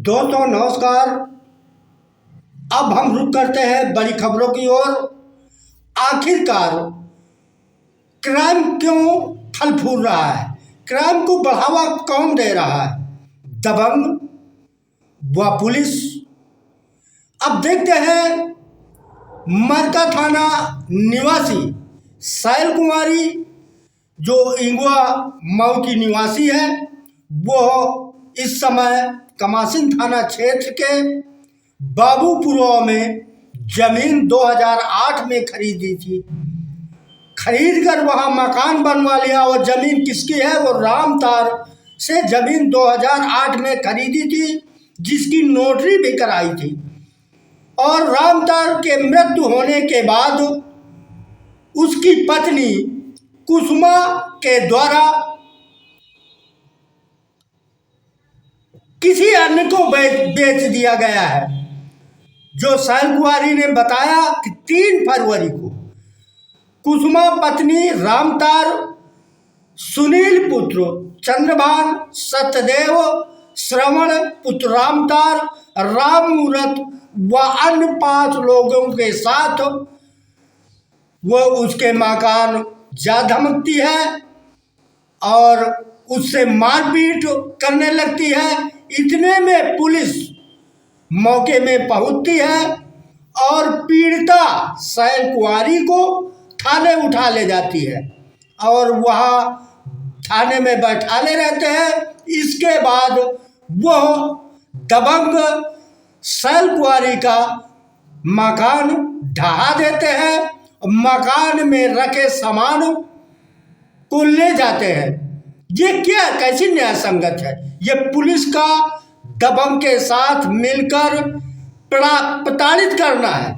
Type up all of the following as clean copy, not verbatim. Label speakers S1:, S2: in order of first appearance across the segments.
S1: दोस्तों नमस्कार। अब हम रुक करते हैं बड़ी खबरों की ओर। आखिरकार क्राइम क्यों फल फूल रहा है? क्राइम को बढ़ावा कौन दे रहा है? दबंग व पुलिस। अब देखते हैं मरका थाना निवासी साहिल कुमारी जो इंगुआ मऊ की निवासी है, वो इस समय कमासिन थाना क्षेत्र के बाबूपुरवा में जमीन 2008 में खरीदी थी। खरीद कर वहाँ मकान बनवा लिया। और जमीन किसकी है? वो रामतार से जमीन 2008 में खरीदी थी, जिसकी नोटरी भी कराई थी। और रामतार के मृत्यु होने के बाद उसकी पत्नी कुसुमा के द्वारा किसी अन्य को बेच दिया गया है। जो साहिल कुमारी ने बताया कि 3 फरवरी को कुसुमा पत्नी रामतार सुनील पुत्र चंद्रभान, सत्यदेव, श्रवण पुत्र रामतार, राम मूरत व अन्य 5 लोगों के साथ वो उसके मकान जा धमकती है और उससे मारपीट करने लगती है। इतने में पुलिस मौके में पहुंचती है और पीड़िता साहिल कुमारी को थाने उठा ले जाती है और वहाँ थाने में बैठाले रहते हैं। इसके बाद वह दबंग साहिल कुमारी का मकान ढहा देते हैं। मकान में रखे सामान को ले जाते हैं। ये क्या, कैसी न्याय संगत है? ये पुलिस का दबंग के साथ मिलकर प्रताड़ित करना है।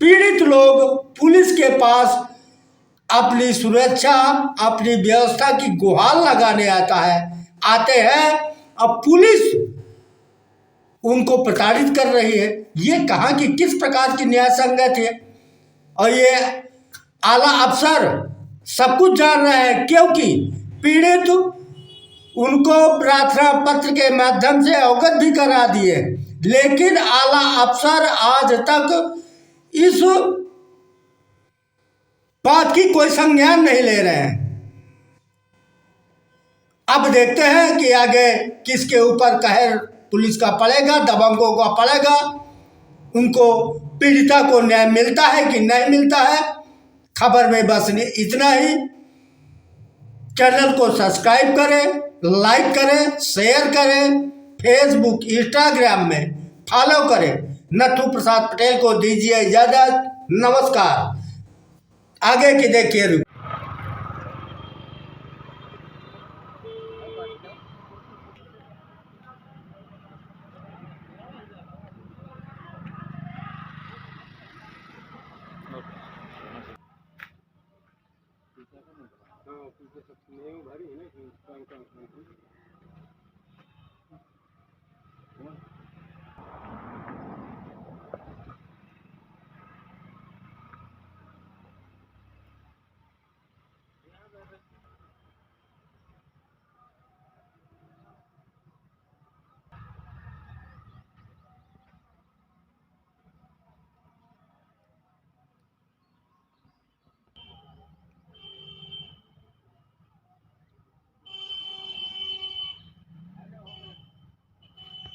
S1: पीड़ित लोग पुलिस के पास अपनी सुरक्षा, अपनी व्यवस्था की गुहार लगाने आते हैं। अब पुलिस उनको प्रताड़ित कर रही है। ये कहाँ की किस प्रकार की न्याय संगत है? और ये आला अफसर सब कुछ जान रहे हैं, क्योंकि पीड़ित उनको प्रार्थना पत्र के माध्यम से अवगत भी करा दिए, लेकिन आला अफसर आज तक इस बात की कोई संज्ञान नहीं ले रहे हैं। अब देखते हैं कि आगे किसके ऊपर कहर पुलिस का पड़ेगा, दबंगों का पड़ेगा। उनको पीड़िता को न्याय मिलता है कि नहीं मिलता है। खबर में बस इतना ही। चैनल को सब्सक्राइब करें, लाइक करें, शेयर करें, फेसबुक इंस्टाग्राम में फॉलो करें। नथु प्रसाद पटेल को दीजिए इजाजत। नमस्कार। आगे की देखिए।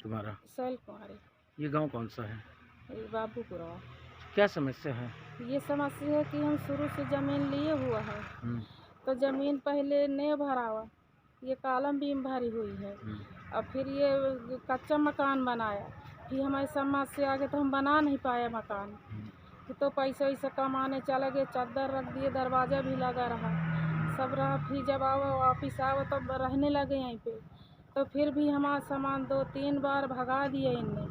S2: तुम्हारा?
S3: साहिल कुमारी।
S2: ये गांव कौन सा है?
S3: ये बाबूपुरा।
S2: क्या समस्या है?
S3: ये समस्या है कि हम शुरू से ज़मीन लिए हुआ है, तो ज़मीन पहले नहीं भरा हुआ, ये कॉलम बीम भरी हुई है। अब फिर ये कच्चा मकान बनाया, फिर हमारी समस्या आ गई तो हम बना नहीं पाए मकान। तो पैसा वैसा कमाने चले गए, चादर रख दिए, दरवाज़ा भी लगा रहा, सब रहा। फिर जब आओ वापिस आओ तब रहने लगे यहीं पे। तो फिर भी हमारा सामान 2-3 बार भगा दिए इनने,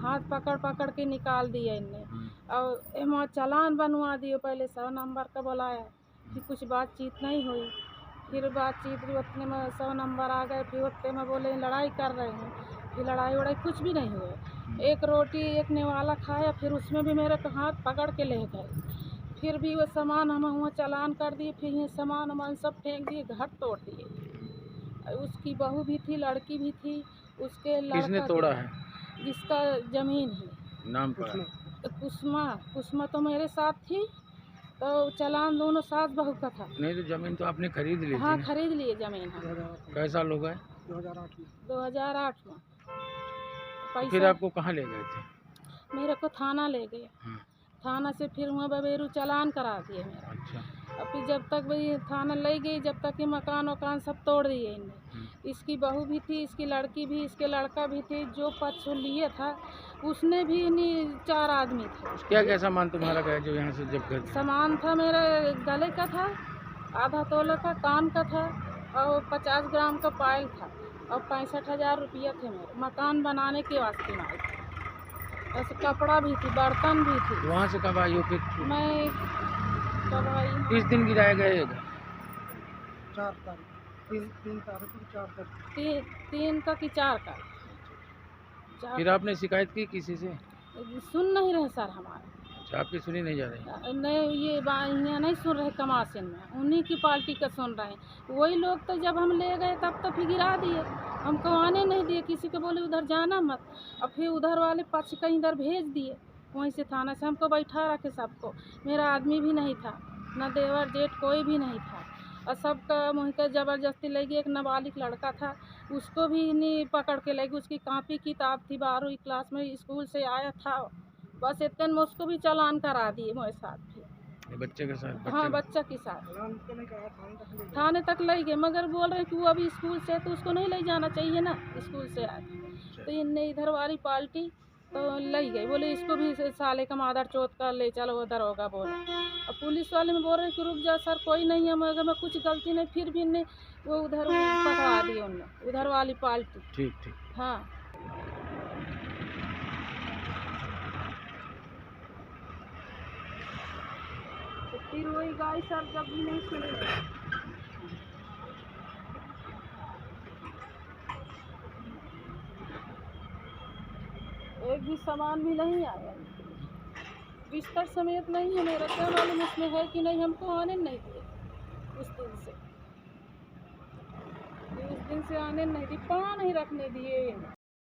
S3: हाथ पकड़ पकड़ के निकाल दिए इनने। और वहाँ चालान बनवा दिए, पहले 100 नंबर का बुलाया, फिर कुछ बातचीत नहीं हुई, फिर बातचीत उतने में 100 नंबर आ गए, फिर उतने में बोले लड़ाई कर रहे हैं, फिर लड़ाई वड़ाई कुछ भी नहीं हुए। एक रोटी एक नेवाला खाया, फिर उसमें भी मेरे को हाथ पकड़ के ले गए, फिर भी वो सामान हम वहाँ चालान कर दिए, फिर ये सामान वामान सब फेंक दिए, घर तोड़ दिए। उसकी बहू भी थी, लड़की भी थी, उसके
S2: किसने
S3: लड़का
S2: तोड़ा
S3: था,
S2: है?
S3: जिसका जमीन है।
S2: नाम क्या है?
S3: कुसुमा तो मेरे साथ थी, तो चालान दोनों सास बहू का था।
S2: नहीं तो जमीन तो आपने खरीद ली
S3: हाँ,
S2: थी।
S3: खरीद लिए जमीन हम
S2: कैसा साल हो गए?
S3: 2008 में।
S2: तो फिर
S3: पैसा
S2: आपको कहाँ ले गए थे?
S3: मेरे को थाना ले गए,
S2: हाँ,
S3: थाना से फिर वहाँ बबेरू चालान करा दिए मेरा।
S2: अच्छा।
S3: और फिर जब तक भाई थाना ले गई, जब तक ये मकान वकान सब तोड़ दिए इनने। इसकी बहू भी थी, इसकी लड़की भी, इसके लड़का भी थे, जो पक्ष लिए था उसने भी नहीं, 4 आदमी थे।
S2: क्या क्या सामान तुम्हारा गया जो यहाँ से जब कर?
S3: सामान था मेरे गले का था, आधा तोला का कान का था, और 50 ग्राम का पायल था, और 65,000 रुपया थे मेरे मकान बनाने के वास्ते में आई थी। ऐसे कपड़ा भी थी, बर्तन भी थी।
S2: वहाँ से कब आई हो फिर?
S3: मैं कब आई?
S2: किस दिन गिराया गया?
S3: 4 तारीख, 3 तारीख को 4 तारीख, 3 का कि 4 का।
S2: फिर आपने शिकायत की किसी से?
S3: सुन नहीं रहे सर हमारे।
S2: अच्छा, आपकी सुनी नहीं जा रही?
S3: नहीं, ये यहाँ नहीं सुन रहे, कमासिन में उन्हीं की पार्टी का सुन रहे हैं। वही लोग तो जब हम ले गए तब तो फिर गिरा दिए, हमको आने नहीं दिए, किसी को बोले उधर जाना मत, और फिर उधर वाले पक्ष का इधर भेज दिए, वहीं से थाना से हमको बैठा रखे सबको। मेरा आदमी भी नहीं था, न देवर जेठ कोई भी नहीं था, और सबका मुँह का ज़बरदस्ती ले गई। एक नाबालिग लड़का था, उसको भी नहीं पकड़ के ले गई, उसकी कापी किताब थी, 12वीं क्लास में स्कूल से आया था, बस इतने में उसको भी चालान करा दिए मेरे साथ भी।
S2: ये बच्चे के साथ?
S3: हाँ, बच्चा के साथ थाने तक ले गए, मगर बोल रहे हैं कि वो अभी स्कूल से है तो उसको नहीं ले जाना चाहिए ना, स्कूल से आए तो इनने इधर वाली पार्टी तो ले गए, बोले इसको भी साले का मादर चौथ का ले चलो उधर होगा बोले। अब पुलिस वाले में बोल रहे हैं कि रुक जा सर, कोई नहीं है, मगर मैं कुछ गलती नहीं, फिर भी इनने वो उधर पकड़ा दिए, उनने उधर वाली पार्टी।
S2: ठीक ठीक।
S3: हाँ, तो फिर वही गाय सर जब भी नहीं सुनेगा। एक भी सामान भी नहीं आया, बिस्तर समेत नहीं है मेरा, क्या मालूम उसमें है कि नहीं, हमको आने नहीं दिए उस दिन से, आने नहीं दिए, पाँव नहीं रखने दिए।